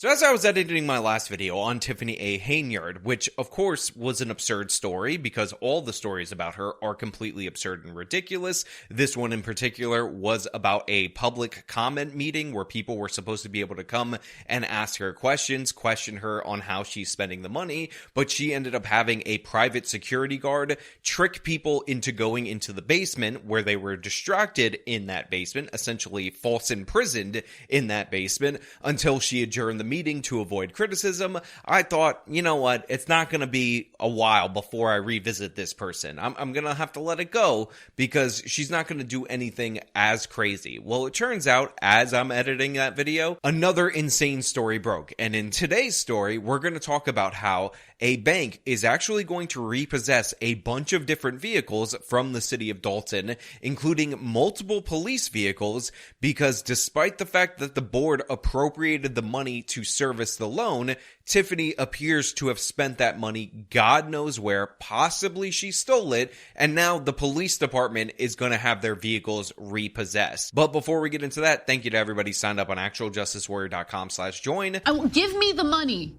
So as I was editing my last video on Tiffany A. Henyard, which of course was an absurd story because all the stories about her are completely absurd and ridiculous. This one in particular was about a public comment meeting where people were supposed to be able to come and ask her questions, question her on how she's spending the money, but she ended up having a private security guard trick people into going into the basement where they were distracted in that basement, essentially false imprisoned in that basement until she adjourned the meeting to avoid criticism. I thought, you know what, it's not going to be a while before I revisit this person. I'm going to have to let it go because she's not going to do anything as crazy. Well, it turns out, as I'm editing that video, another insane story broke. And in today's story, we're going to talk about how a bank is actually going to repossess a bunch of different vehicles from the city of Dolton, including multiple police vehicles, because despite the fact that the board appropriated the money to service the loan, Tiffany appears to have spent that money God knows where, possibly she stole it, and now the police department is going to have their vehicles repossessed. But before we get into that, thank you to everybody signed up on actualjusticewarrior.com/join. Give me the money.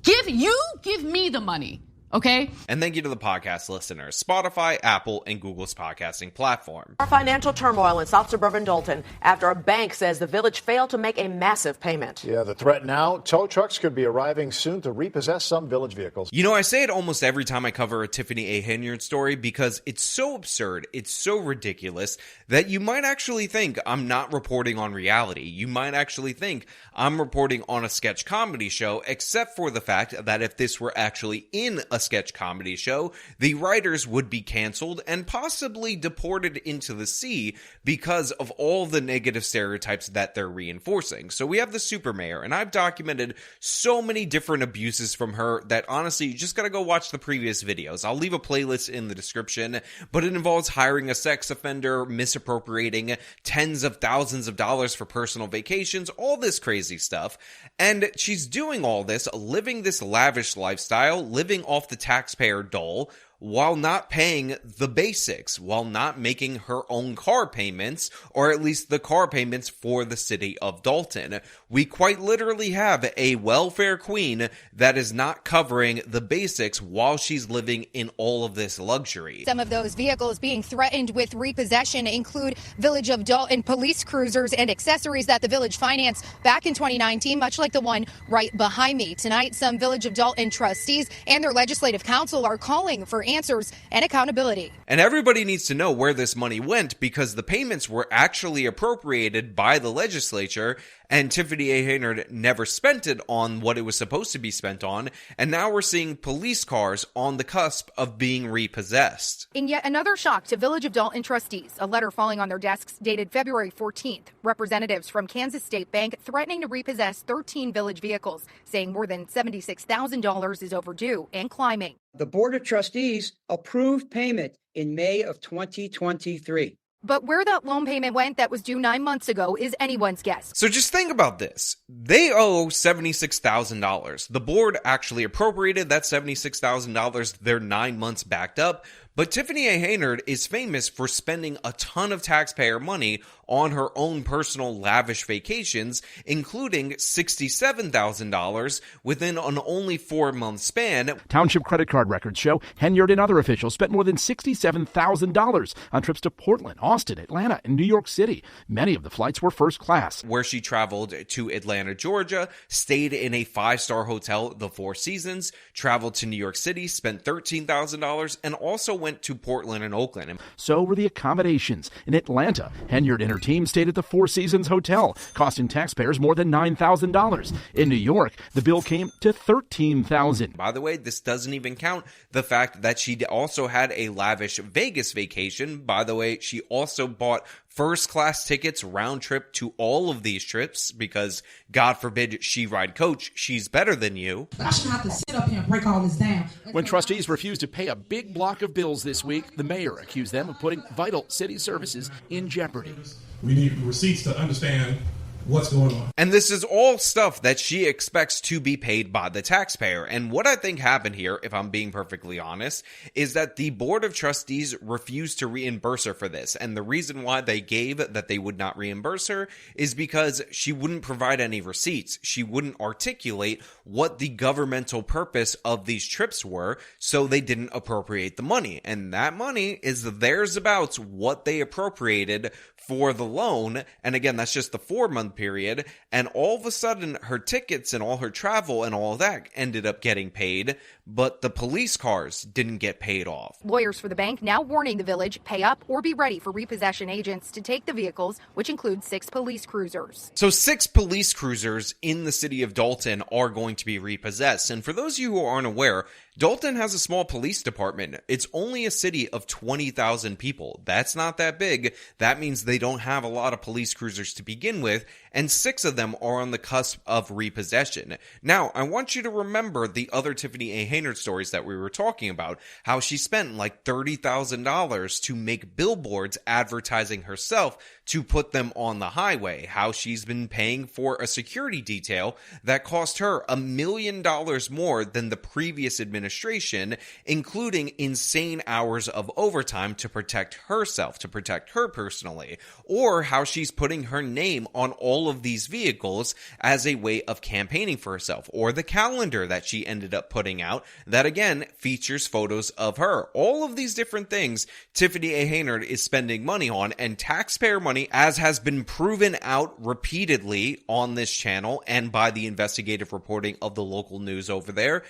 Give me the money, okay? And thank you to the podcast listeners, Spotify, Apple, and Google's podcasting platform. Our financial turmoil in South Suburban Dolton after a bank says the village failed to make a massive payment. Yeah, the threat now, tow trucks could be arriving soon to repossess some village vehicles. You know, I say it almost every time I cover a Tiffany A. Henyard story because it's so absurd, it's so ridiculous that you might actually think I'm not reporting on reality. You might actually think I'm reporting on a sketch comedy show, except for the fact that if this were actually in a sketch comedy show, the writers would be canceled and possibly deported into the sea because of all the negative stereotypes that they're reinforcing. So we have the super mayor, and I've documented so many different abuses from her that honestly, you just gotta go watch the previous videos. I'll leave a playlist in the description, but it involves hiring a sex offender, misappropriating tens of thousands of dollars for personal vacations, all this crazy stuff. And she's doing all this, living this lavish lifestyle, living off the taxpayer dole, while not paying the basics, while not making her own car payments, or at least the car payments for the city of Dolton. We quite literally have a welfare queen that is not covering the basics while she's living in all of this luxury. Some of those vehicles being threatened with repossession include Village of Dolton police cruisers and accessories that the village financed back in 2019, much like the one right behind me. Tonight, some Village of Dolton trustees and their legislative council are calling for answers and accountability. And everybody needs to know where this money went because the payments were actually appropriated by the legislature, and Tiffany A. Henyard never spent it on what it was supposed to be spent on, and now we're seeing police cars on the cusp of being repossessed. In yet another shock to Village of Dolton trustees, a letter falling on their desks dated February 14th. Representatives from Kansas State Bank threatening to repossess 13 village vehicles, saying more than $76,000 is overdue and climbing. The Board of Trustees approved payment in May of 2023. But where that loan payment went that was due 9 months ago is anyone's guess. So just think about this. They owe $76,000. The board actually appropriated that $76,000. They're 9 months backed up. But Tiffany A. Henyard is famous for spending a ton of taxpayer money on her own personal lavish vacations, including $67,000 within an only 4-month span. Township credit card records show Henyard and other officials spent more than $67,000 on trips to Portland, Austin, Atlanta, and New York City. Many of the flights were first class. Where she traveled to Atlanta, Georgia, stayed in a 5-star hotel, the Four Seasons, traveled to New York City, spent $13,000, and also went to Portland and Oakland. So were the accommodations. In Atlanta, Henyard and her team stayed at the Four Seasons Hotel, costing taxpayers more than $9,000. In New York, the bill came to $13,000. By the way, this doesn't even count the fact that she also had a lavish Vegas vacation. By the way, she also bought first-class tickets round trip to all of these trips because, God forbid, she ride coach. She's better than you. I shouldn't have to sit up here and break all this down. When trustees refused to pay a big block of bills this week, the mayor accused them of putting vital city services in jeopardy. We need receipts to understand what's going on. And this is all stuff that she expects to be paid by the taxpayer. And what I think happened here, if I'm being perfectly honest, is that the Board of Trustees refused to reimburse her for this. And the reason why they gave that they would not reimburse her is because she wouldn't provide any receipts. She wouldn't articulate what the governmental purpose of these trips were, so they didn't appropriate the money. And that money is theirs about what they appropriated for the loan. And again, that's just the 4-month period. And all of a sudden, her tickets and all her travel and all of that ended up getting paid, but the police cars didn't get paid off. Lawyers for the bank now warning the village, pay up or be ready for repossession agents to take the vehicles, which include 6 police cruisers. So 6 police cruisers in the city of Dolton are going to be repossessed. And for those of you who aren't aware, Dolton has a small police department. It's only a city of 20,000 people. That's not that big. That means they don't have a lot of police cruisers to begin with, and 6 of them are on the cusp of repossession. Now, I want you to remember the other Tiffany A. Henyard stories that we were talking about, how she spent like $30,000 to make billboards advertising herself to put them on the highway, how she's been paying for a security detail that cost her $1 million more than the previous administration, including insane hours of overtime to protect herself, to protect her personally, or how she's putting her name on all of these vehicles as a way of campaigning for herself, or the calendar that she ended up putting out that again features photos of her. All of these different things Tiffany A. Henyard is spending money on, and taxpayer money, as has been proven out repeatedly on this channel and by the investigative reporting of the local news over there,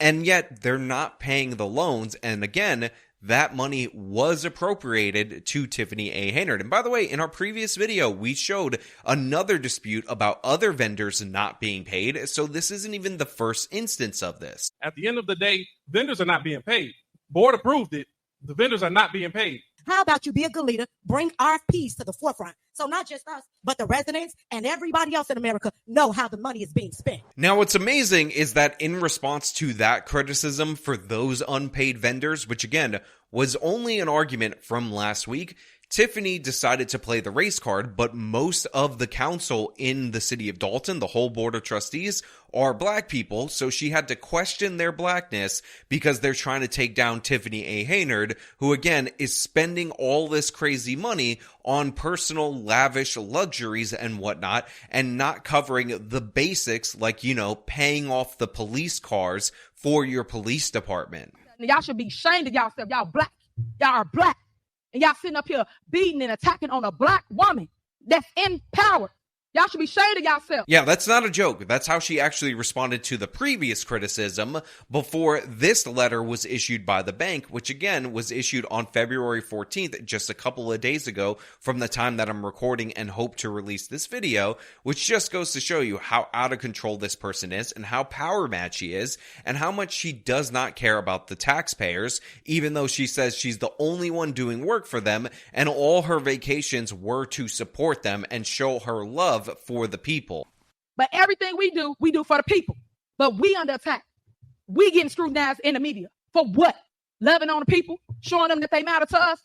and yet they're not paying the loans. And again, that money was appropriated to Tiffany A. Henyard. And by the way, in our previous video, we showed another dispute about other vendors not being paid. So this isn't even the first instance of this. At the end of the day, vendors are not being paid. Board approved it. The vendors are not being paid. How about you be a good leader, bring RFPs to the forefront, so not just us, but the residents and everybody else in America know how the money is being spent. Now, what's amazing is that in response to that criticism for those unpaid vendors, which again was only an argument from last week, Tiffany decided to play the race card, but most of the council in the city of Dolton, the whole board of trustees, are black people, so she had to question their blackness because they're trying to take down Tiffany A. Henyard, who again is spending all this crazy money on personal lavish luxuries and whatnot, and not covering the basics like, you know, paying off the police cars for your police department. Y'all should be ashamed of yourself. Y'all black. Y'all are black. And y'all sitting up here beating and attacking on a black woman that's in power. Y'all should be ashamed of yourself. Yeah, that's not a joke. That's how she actually responded to the previous criticism before this letter was issued by the bank, which again was issued on February 14th, just a couple of days ago from the time that I'm recording and hope to release this video, which just goes to show you how out of control this person is and how power mad she is and how much she does not care about the taxpayers, even though she says she's the only one doing work for them and all her vacations were to support them and show her love for the people. But everything we do for the people. But we under attack. We getting scrutinized in the media. For what? Loving on the people? Showing them that they matter to us?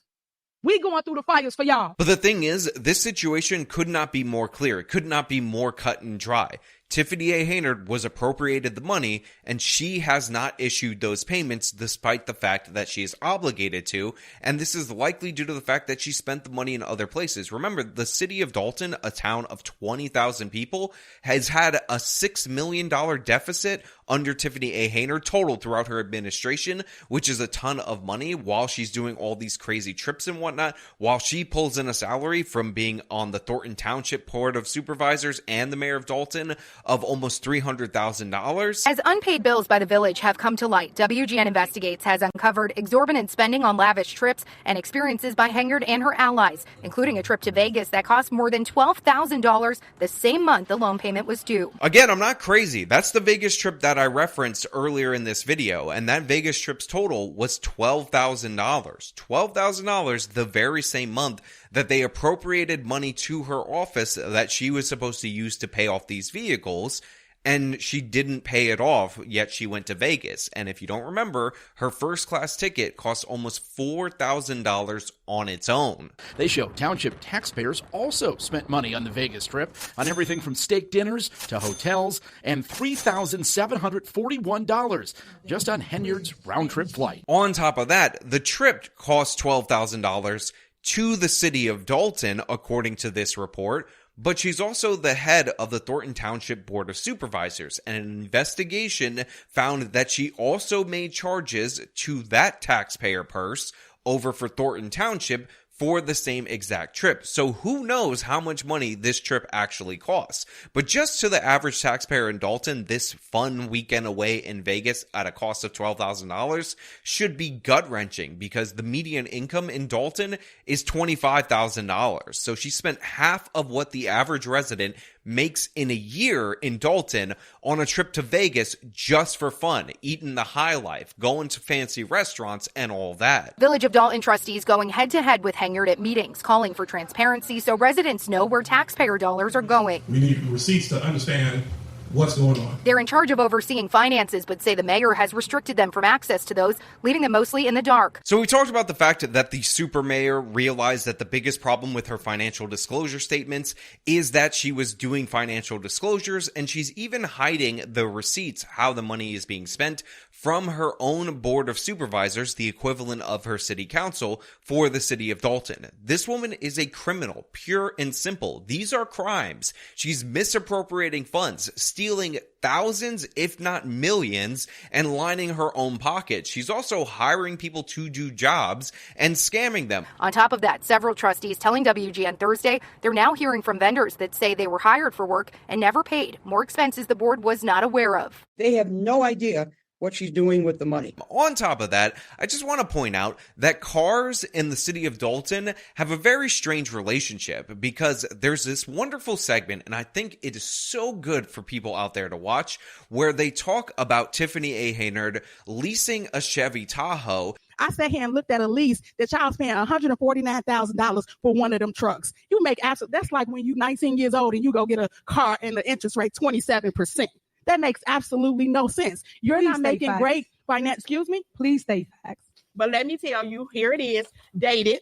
We going through the fires for y'all. But the thing is, this situation could not be more clear. It could not be more cut and dry. Tiffany A. Henyard was appropriated the money, and she has not issued those payments despite the fact that she is obligated to, and this is likely due to the fact that she spent the money in other places. Remember, the city of Dolton, a town of 20,000 people, has had a $6 million deficit under Tiffany A. Henyard total throughout her administration, which is a ton of money while she's doing all these crazy trips and whatnot, while she pulls in a salary from being on the Thornton Township Board of Supervisors and the mayor of Dolton of almost $300,000. As unpaid bills by the village have come to light, WGN Investigates has uncovered exorbitant spending on lavish trips and experiences by Henyard and her allies, including a trip to Vegas that cost more than $12,000 the same month the loan payment was due. Again, I'm not crazy. That's the Vegas trip that I referenced earlier in this video, and that Vegas trip's total was $12,000. $12,000 the very same month that they appropriated money to her office that she was supposed to use to pay off these vehicles. and she didn't pay it off, yet she went to Vegas. And if you don't remember, her first class ticket cost almost $4,000 on its own. They show township taxpayers also spent money on the Vegas trip on everything from steak dinners to hotels, and $3,741 just on Henyard's round-trip flight. On top of that, the trip cost $12,000 to the city of Dolton, according to this report. But she's also the head of the Thornton Township Board of Supervisors, and an investigation found that she also made charges to that taxpayer purse over for Thornton Township for the same exact trip. So who knows how much money this trip actually costs. But just to the average taxpayer in Dolton, this fun weekend away in Vegas at a cost of $12,000 should be gut-wrenching, because the median income in Dolton is $25,000. So she spent half of what the average resident makes in a year in Dolton on a trip to Vegas just for fun, eating the high life, going to fancy restaurants, and all that. Village of Dolton trustees going head-to-head with Henyard at meetings, calling for transparency so residents know where taxpayer dollars are going. We need receipts to understand what's going on. They're in charge of overseeing finances, but say the mayor has restricted them from access to those, leaving them mostly in the dark. So we talked about the fact that the super mayor realized that the biggest problem with her financial disclosure statements is that she was doing financial disclosures, and she's even hiding the receipts, how the money is being spent, from her own board of supervisors, the equivalent of her city council for the city of Dolton. This woman is a criminal, pure and simple. These are crimes. She's misappropriating funds, stealing thousands, if not millions, and lining her own pockets. She's also hiring people to do jobs and scamming them. On top of that, several trustees telling WGN Thursday they're now hearing from vendors that say they were hired for work and never paid, more expenses the board was not aware of. They have no idea what she's doing with the money. On top of that, I just want to point out that cars in the city of Dolton have a very strange relationship, because there's this wonderful segment, and I think it is so good for people out there to watch, where they talk about Tiffany A. Henyard leasing a Chevy Tahoe. I sat here and looked at a lease that y'all spent $149,000 for one of them trucks. You make that's like when you're 19 years old and you go get a car and the interest rate 27%. That makes absolutely no sense. You're not making great finance. Excuse me? Please state facts. But let me tell you, here it is, dated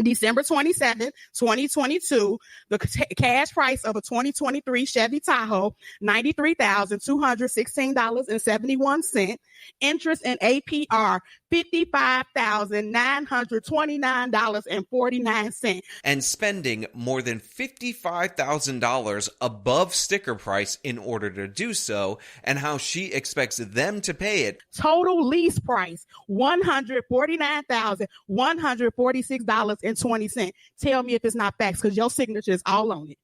December 27th, 2022. The cash price of a 2023 Chevy Tahoe, $93,216.71. Interest and APR, $55,929.49. And spending more than $55,000 above sticker price in order to do so, and how she expects them to pay it. Total lease price, $149,146.20. Tell me if it's not facts, because your signature is all on it.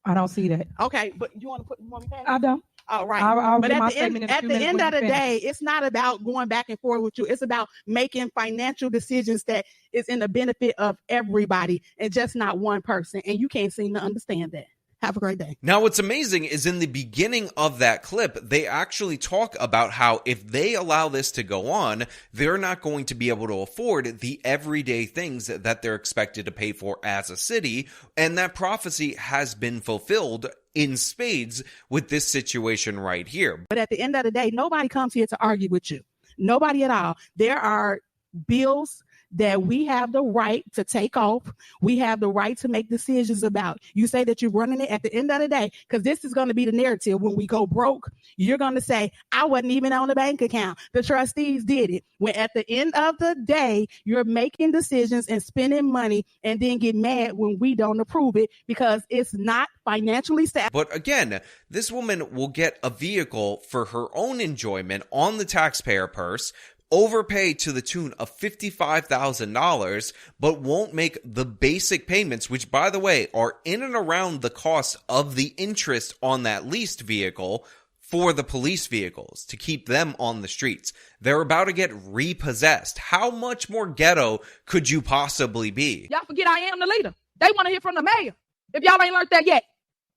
I don't see that. Okay, but you want me to pay? I don't. All right. I'll but get my at the end of the day, it's not about going back and forth with you. It's about making financial decisions that is in the benefit of everybody and just not one person. And you can't seem to understand that. Have a great day. Now, what's amazing is in the beginning of that clip, they actually talk about how if they allow this to go on, they're not going to be able to afford the everyday things that they're expected to pay for as a city. And that prophecy has been fulfilled in spades with this situation right here. But at the end of the day, nobody comes here to argue with you. Nobody at all. There are bills that we have the right to take off. We have the right to make decisions about. You say that you're running it at the end of the day, because this is going to be the narrative. When we go broke, you're going to say, I wasn't even on the bank account. The trustees did it. When at the end of the day, you're making decisions and spending money and then get mad when we don't approve it because it's not financially sound. But again, this woman will get a vehicle for her own enjoyment on the taxpayer purse, overpay to the tune of $55,000, but won't make the basic payments, which, by the way, are in and around the cost of the interest on that leased vehicle for the police vehicles to keep them on the streets. They're about to get repossessed. How much more ghetto could you possibly be? Y'all forget I am the leader. They want to hear from the mayor. If y'all ain't learned that yet,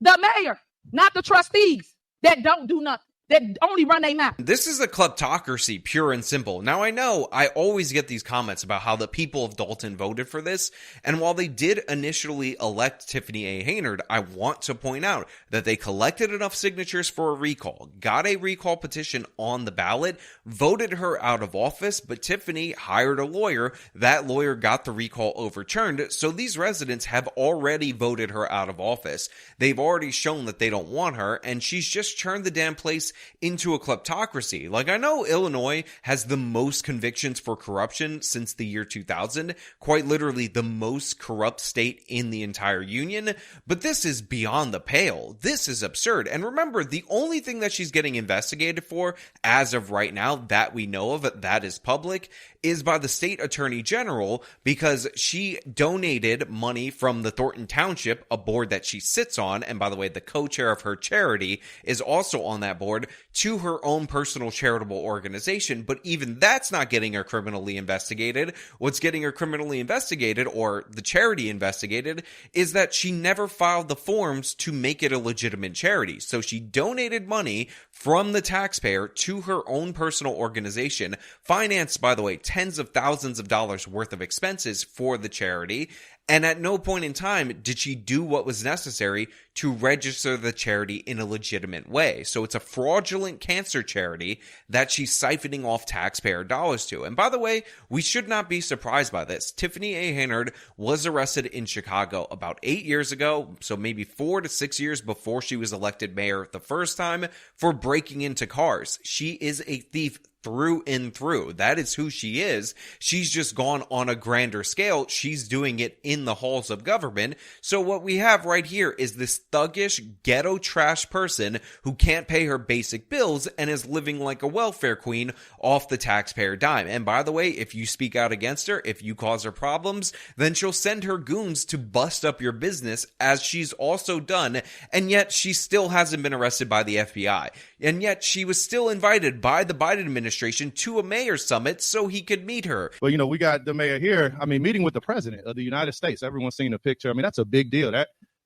the mayor, not the trustees that don't do nothing. that only run their mouth. This is a kleptocracy, pure and simple. Now, I know I always get these comments about how the people of Dolton voted for this, and while they did initially elect Tiffany A. Henyard, I want to point out that they collected enough signatures for a recall, got a recall petition on the ballot, voted her out of office, but Tiffany hired a lawyer. That lawyer got the recall overturned, so these residents have already voted her out of office. They've already shown that they don't want her, and she's just turned the damn place into a kleptocracy. Like, I know Illinois has the most convictions for corruption since the year 2000, quite literally the most corrupt state in the entire union, but this is beyond the pale. This is absurd. And remember, the only thing that she's getting investigated for, as of right now, that we know of, that is public, is by the state attorney general, because she donated money from the Thornton Township, a board that she sits on, and by the way, the co-chair of her charity is also on that board, to her own personal charitable organization. But even that's not getting her criminally investigated. What's getting her criminally investigated, or the charity investigated, is that she never filed the forms to make it a legitimate charity. So she donated money from the taxpayer to her own personal organization, financed, by the way, tens of thousands of dollars worth of expenses for the charity. And at no point in time did she do what was necessary to register the charity in a legitimate way. So it's a fraudulent cancer charity that she's siphoning off taxpayer dollars to. And by the way, we should not be surprised by this. Tiffany A. Henyard was arrested in Chicago about 8 years ago, so maybe 4 to 6 years before she was elected mayor the first time, for breaking into cars. She is a thief through and through. That is who she is. She's just gone on a grander scale. She's doing it in the halls of government. So what we have right here is this thuggish, ghetto trash person who can't pay her basic bills and is living like a welfare queen off the taxpayer dime. And by the way, if you speak out against her, if you cause her problems, then she'll send her goons to bust up your business, as she's also done. And yet she still hasn't been arrested by the FBI. And yet she was still invited by the Biden administration to a mayor's summit so he could meet her. Well, you know, we got the mayor here, meeting with the president of the United States. Everyone's seen the picture. That's a big deal.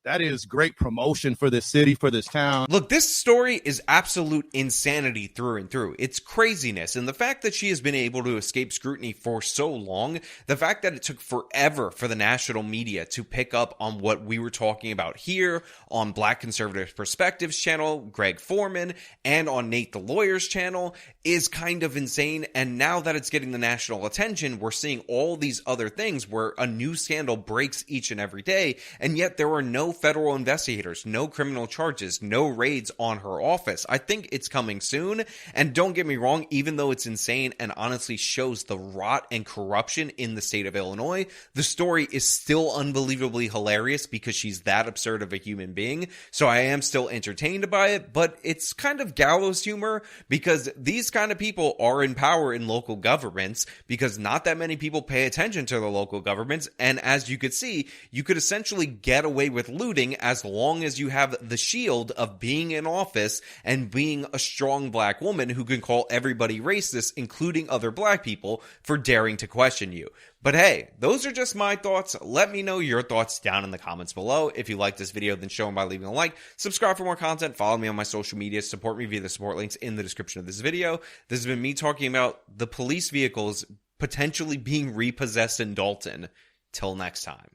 That is great promotion for this city, for this town. Look, this story is absolute insanity through and through. It's craziness. And the fact that she has been able to escape scrutiny for so long, the fact that it took forever for the national media to pick up on what we were talking about here on Black Conservative Perspectives channel, Greg Foreman, and on Nate the Lawyer's channel is kind of insane. And now that it's getting the national attention, we're seeing all these other things where a new scandal breaks each and every day, and yet there are no federal investigators, no criminal charges, no raids on her office. I think it's coming soon, and don't get me wrong, even though it's insane and honestly shows the rot and corruption in the state of Illinois, the story is still unbelievably hilarious because she's that absurd of a human being. So I am still entertained by it, but it's kind of gallows humor because these kind of people are in power in local governments, because not that many people pay attention to the local governments. And as you could see, you could essentially get away with looting as long as you have the shield of being in office and being a strong black woman who can call everybody racist, including other black people, for daring to question you. But hey, those are just my thoughts. Let me know your thoughts down in the comments below. If you like this video, then show them by leaving a like. Subscribe for more content. Follow me on my social media. Support me via the support links in the description of this video. This has been me talking about the police vehicles potentially being repossessed in Dolton. Till next time.